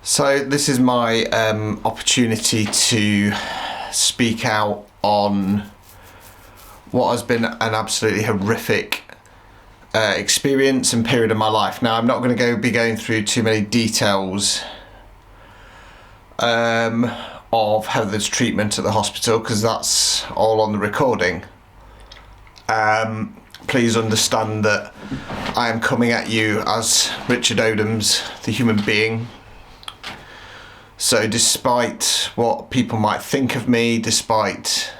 So this is my opportunity to speak out on what has been an absolutely horrific experience and period of my life. Now, I'm not going to be going through too many details of Heather's treatment at the hospital, because that's all on the recording. Please understand that I am coming at you as Richard Odoms, the human being. So despite what people might think of me, despite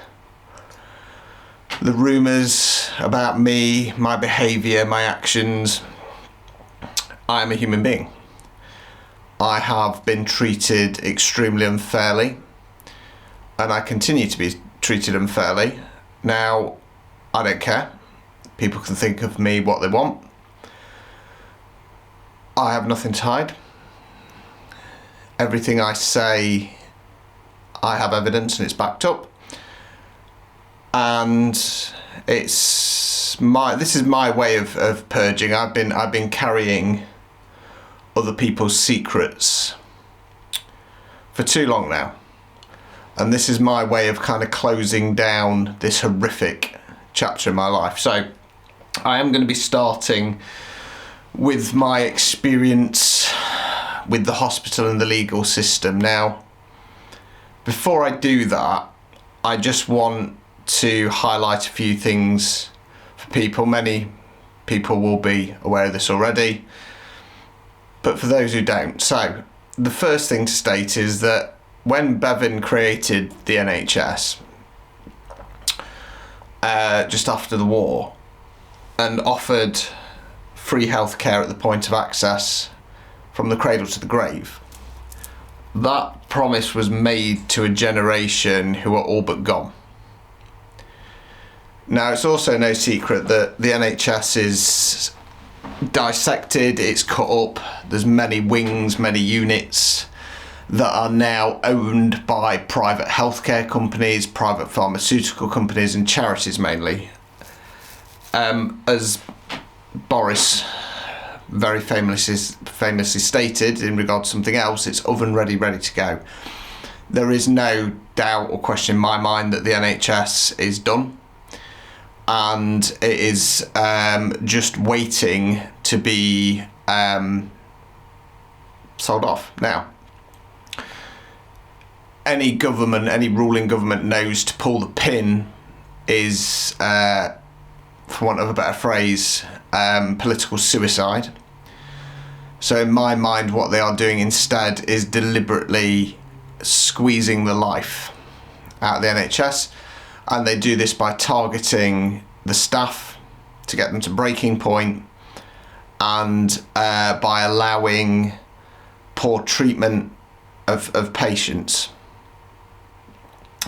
the rumours about me, my behaviour, my actions, I am a human being. I have been treated extremely unfairly, and I continue to be treated unfairly. Now, I don't care. People can think of me what they want. I have nothing to hide. Everything I say, I have evidence and it's backed up. And this is my way of purging. I've been carrying other people's secrets for too long now. And this is my way of kind of closing down this horrific chapter in my life. So I am going to be starting with my experience with the hospital and the legal system. Now, before I do that, I just want to highlight a few things for people. Many people will be aware of this already, but for those who don't. So, the first thing to state is that when Bevan created the NHS, just after the war, and offered free healthcare at the point of access from the cradle to the grave, that promise was made to a generation who are all but gone. Now, it's also no secret that the NHS is dissected, it's cut up, there's many wings, many units that are now owned by private healthcare companies, private pharmaceutical companies and charities mainly. As Boris very famously stated in regard to something else, it's oven ready to go. There is no doubt or question in my mind that the NHS is done, and it is just waiting to be sold off. Now, any ruling government knows to pull the pin is, for want of a better phrase, political suicide. So in my mind, what they are doing instead is deliberately squeezing the life out of the NHS, and they do this by targeting the staff to get them to breaking point, and by allowing poor treatment of patients.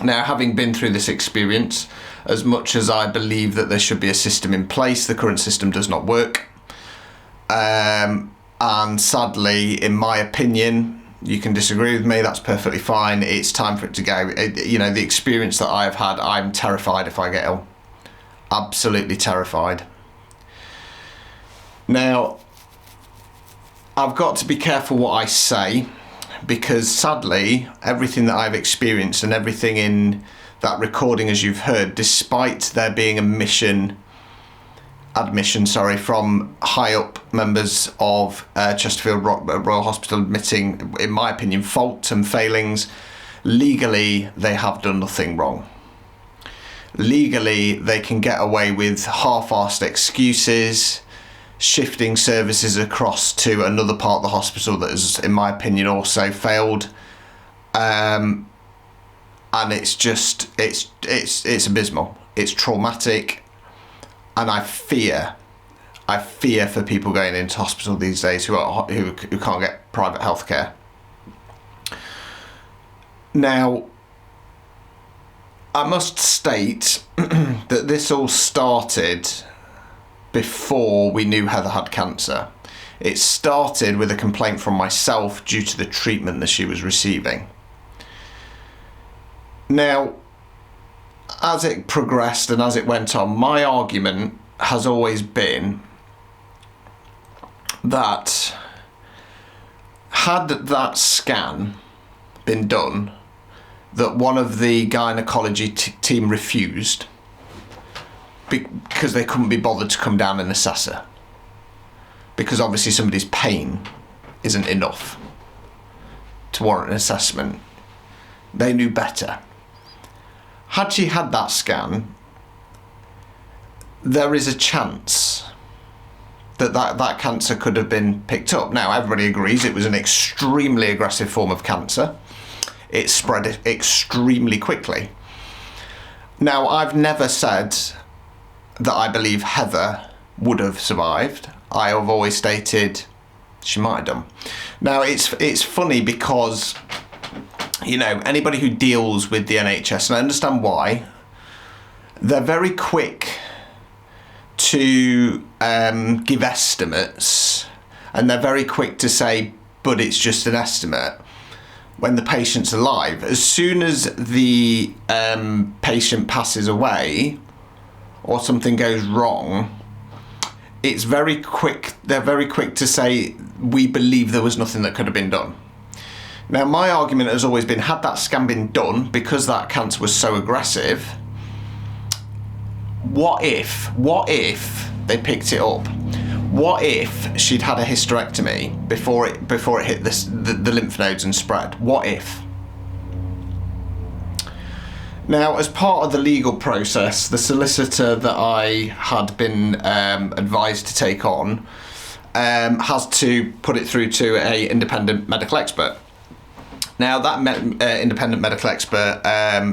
Now, having been through this experience, as much as I believe that there should be a system in place, the current system does not work. And sadly, in my opinion, you can disagree with me, that's perfectly fine. It's time for it to go. The experience that I've had, I'm terrified if I get ill. Absolutely terrified. Now, I've got to be careful what I say, because sadly, everything that I've experienced and everything in that recording, as you've heard, despite there being admission from high up members of Chesterfield Royal Hospital admitting, in my opinion, faults and failings, legally they have done nothing wrong. Legally, they can get away with half-arsed excuses, shifting services across to another part of the hospital that has, in my opinion, also failed. And it's abysmal. It's traumatic, and I fear for people going into hospital these days who can't get private healthcare. Now, I must state that this all started before we knew Heather had cancer. It started with a complaint from myself due to the treatment that she was receiving. Now, as it progressed and as it went on, my argument has always been that had that scan been done that one of the gynecology team refused because they couldn't be bothered to come down and assess her, because obviously somebody's pain isn't enough to warrant an assessment, they knew better. Had she had that scan, there is a chance that cancer could have been picked up. Now, everybody agrees it was an extremely aggressive form of cancer. It spread extremely quickly. Now, I've never said that I believe Heather would have survived. I have always stated she might have done. Now, it's funny because, you know, anybody who deals with the NHS, and I understand why, they're very quick to give estimates, and they're very quick to say, but it's just an estimate, when the patient's alive. As soon as the patient passes away or something goes wrong, it's very quick, they're very quick to say, we believe there was nothing that could have been done. Now, my argument has always been, had that scan been done, because that cancer was so aggressive, what if they picked it up? What if she'd had a hysterectomy before it hit the lymph nodes and spread? What if? Now, as part of the legal process, the solicitor that I had been advised to take on has to put it through to an independent medical expert. Now, that independent medical expert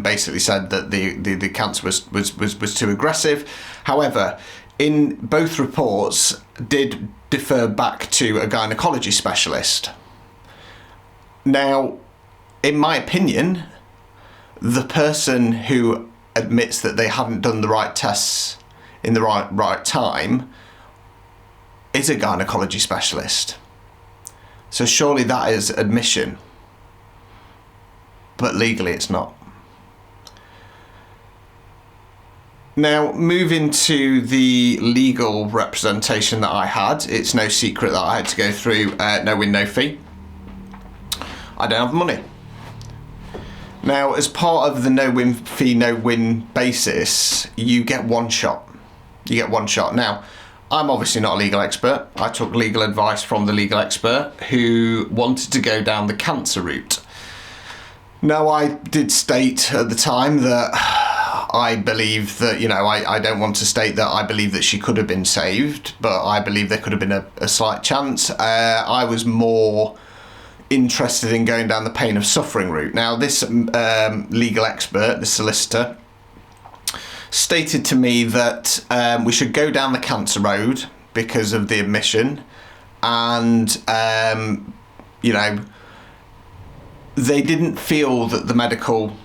basically said that the cancer was too aggressive. However, in both reports, did defer back to a gynecology specialist. Now, in my opinion, the person who admits that they haven't done the right tests in the right time is a gynecology specialist. So surely that is admission. But legally it's not. Now, moving to the legal representation that I had, it's no secret that I had to go through no win, no fee. I don't have the money. Now, as part of the no win fee, no win basis, you get one shot. You get one shot. Now, I'm obviously not a legal expert. I took legal advice from the legal expert who wanted to go down the cancer route. Now, I did state at the time that I believe that, you know, I don't want to state that I believe that she could have been saved, but I believe there could have been a slight chance. I was more interested in going down the pain of suffering route. Now, this legal expert, the solicitor, stated to me that we should go down the cancer road because of the admission, and, you know, they didn't feel that the medical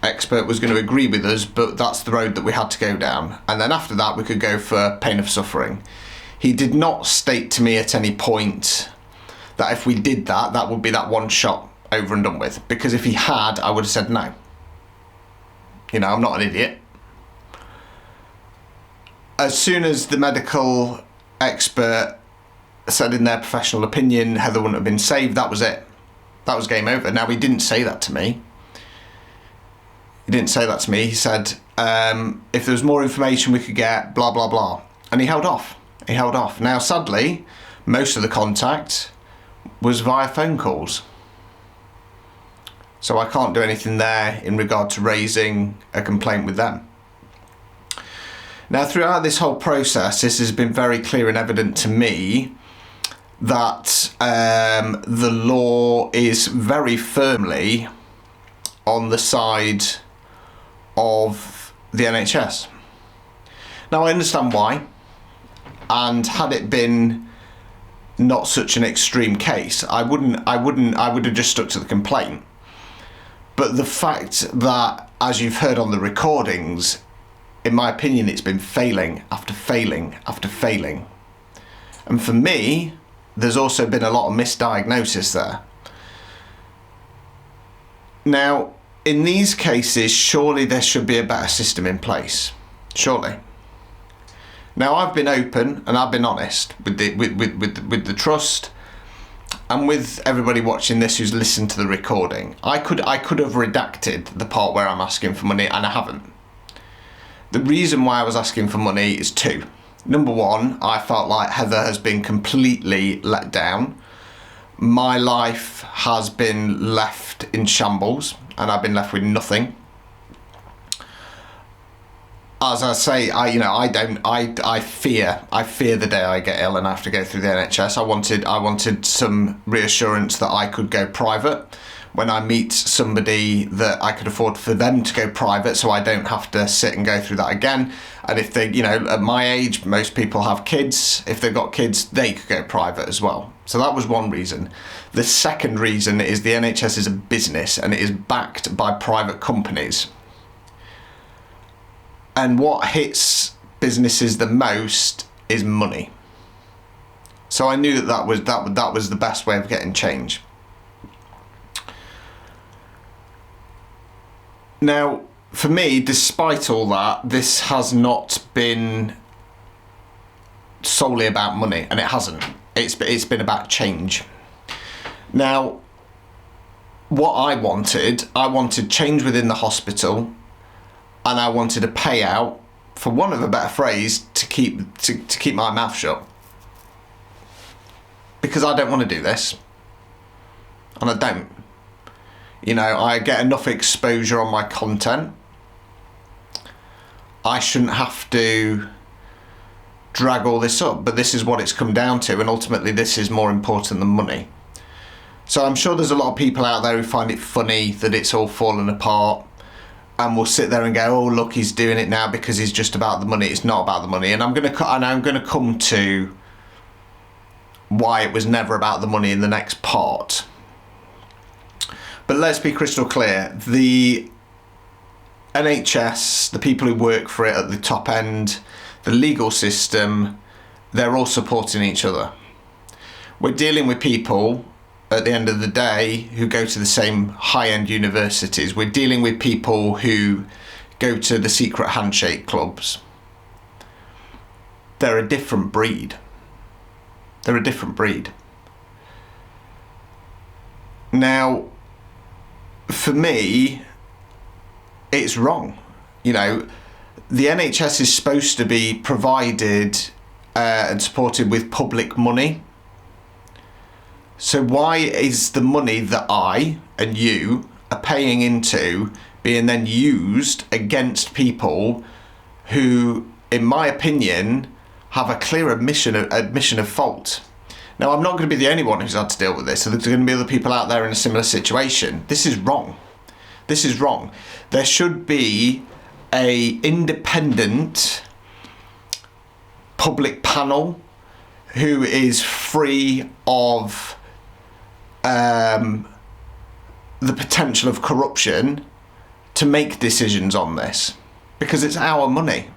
expert was going to agree with us, but that's the road that we had to go down. And then after that, we could go for pain of suffering. He did not state to me at any point that if we did that, that would be that one shot over and done with. Because if he had, I would have said no. You know, I'm not an idiot. As soon as the medical expert said in their professional opinion Heather wouldn't have been saved, that was it. That was game over. Now, he didn't say that to me. He didn't say that to me. He said, if there was more information we could get, blah, blah, blah. And he held off. He held off. Now, sadly, most of the contact was via phone calls. So I can't do anything there in regard to raising a complaint with them. Now, throughout this whole process, this has been very clear and evident to me that the law is very firmly on the side of the NHS. Now, I understand why, and had it been not such an extreme case, I would have just stuck to the complaint. But the fact that, as you've heard on the recordings, in my opinion, it's been failing after failing after failing. And for me, there's also been a lot of misdiagnosis there. Now, in these cases, surely there should be a better system in place. Surely. Now, I've been open and I've been honest with the trust. and with everybody watching this who's listened to the recording, I could have redacted the part where I'm asking for money, and I haven't. The reason why I was asking for money is two. Number one, I felt like Heather has been completely let down. My life has been left in shambles, and I've been left with nothing. As I say, I fear the day I get ill and I have to go through the NHS. I wanted some reassurance that I could go private when I meet somebody, that I could afford for them to go private, so I don't have to sit and go through that again. And if they, at my age, most people have kids. If they've got kids, they could go private as well. So that was one reason. The second reason is the NHS is a business and it is backed by private companies. And what hits businesses the most is money. So I knew that was the best way of getting change. Now, for me, despite all that, this has not been solely about money, and it hasn't. It's been about change. Now, what I wanted change within the hospital. And I wanted a payout, for want of a better phrase, to keep my mouth shut. Because I don't want to do this. And I don't. I get enough exposure on my content. I shouldn't have to drag all this up, but this is what it's come down to, and ultimately this is more important than money. So I'm sure there's a lot of people out there who find it funny that it's all fallen apart. And we'll sit there and go, oh, look, he's doing it now because he's just about the money. It's not about the money. And I'm going to come to why it was never about the money in the next part. But let's be crystal clear. The NHS, the people who work for it at the top end, the legal system, they're all supporting each other. We're dealing with people at the end of the day who go to the same high-end universities. We're dealing with people who go to the secret handshake clubs. They're a different breed. They're a different breed. Now, for me, it's wrong. The NHS is supposed to be provided and supported with public money. So why is the money that I and you are paying into being then used against people who, in my opinion, have a clear admission of fault? Now, I'm not going to be the only one who's had to deal with this. So there's going to be other people out there in a similar situation. This is wrong. This is wrong. There should be an independent public panel who is free of the potential of corruption to make decisions on this, because it's our money.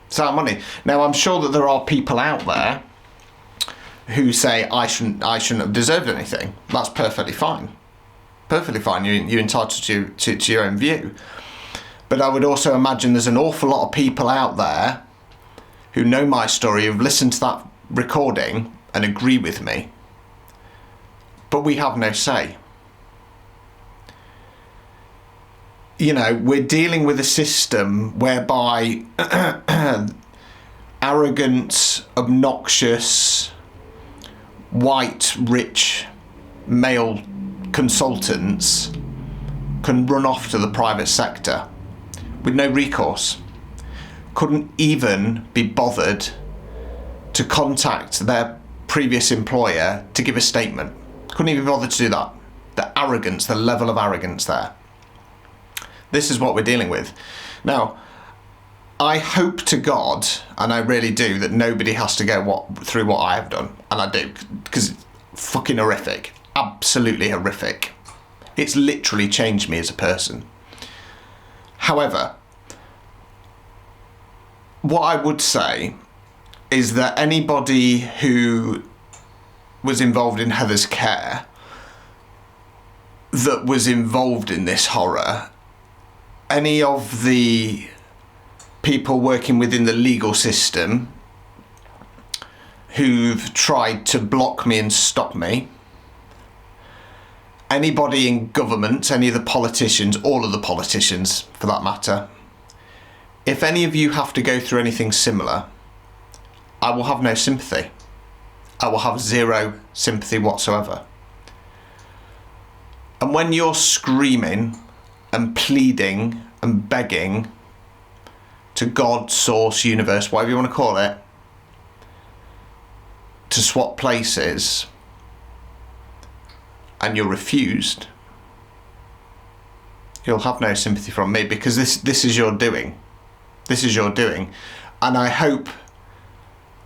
It's our money. Now, I'm sure that there are people out there who say I shouldn't have deserved anything. That's perfectly fine. Perfectly fine. You're entitled to your own view. But I would also imagine there's an awful lot of people out there who know my story, who've listened to that recording and agree with me. But we have no say. We're dealing with a system whereby arrogant, obnoxious, white, rich, male consultants can run off to the private sector with no recourse. Couldn't even be bothered to contact their previous employer to give a statement. Couldn't even bother to do that. The arrogance, the level of arrogance there. This is what we're dealing with. Now, I hope to God, and I really do, that nobody has to go through what I have done. And I do, because it's fucking horrific. Absolutely horrific. It's literally changed me as a person. However, what I would say is that anybody who was involved in Heather's care, that was involved in this horror, any of the people working within the legal system who've tried to block me and stop me, anybody in government, any of the politicians, all of the politicians for that matter, if any of you have to go through anything similar, I will have no sympathy. I will have zero sympathy whatsoever. And when you're screaming and pleading and begging to God, source, universe, whatever you want to call it, to swap places, and you're refused, you'll have no sympathy from me, because this is your doing. This is your doing. And I hope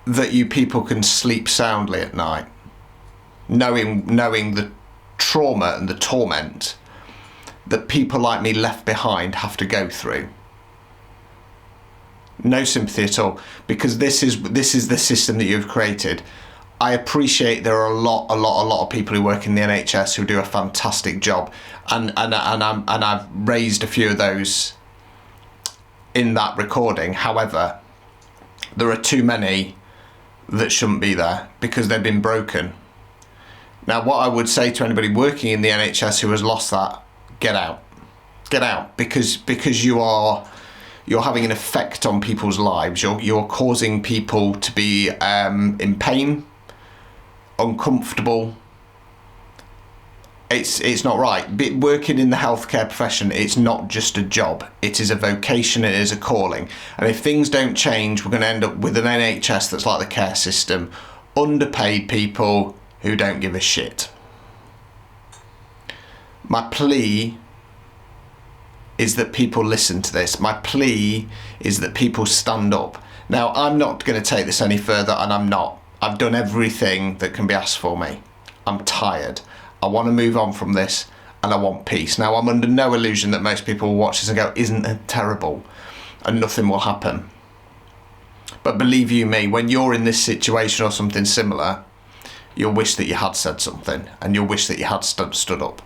that you people can sleep soundly at night, knowing the trauma and the torment that people like me left behind have to go through. No sympathy at all, because this is the system that you've created. I appreciate there are a lot of people who work in the NHS who do a fantastic job, and I've raised a few of those in that recording. However, there are too many that shouldn't be there because they've been broken. Now, what I would say to anybody working in the NHS who has lost that, get out, because you're having an effect on people's lives. You're causing people to be in pain, uncomfortable. It's not right. Working in the healthcare profession, it's not just a job. It is a vocation. It is a calling. And if things don't change, we're going to end up with an NHS that's like the care system. Underpaid people who don't give a shit. My plea is that people listen to this. My plea is that people stand up. Now, I'm not going to take this any further, and I'm not. I've done everything that can be asked for me. I'm tired. I want to move on from this, and I want peace. Now, I'm under no illusion that most people will watch this and go, isn't it terrible? And nothing will happen. But believe you me, when you're in this situation or something similar, you'll wish that you had said something, and you'll wish that you had stood up.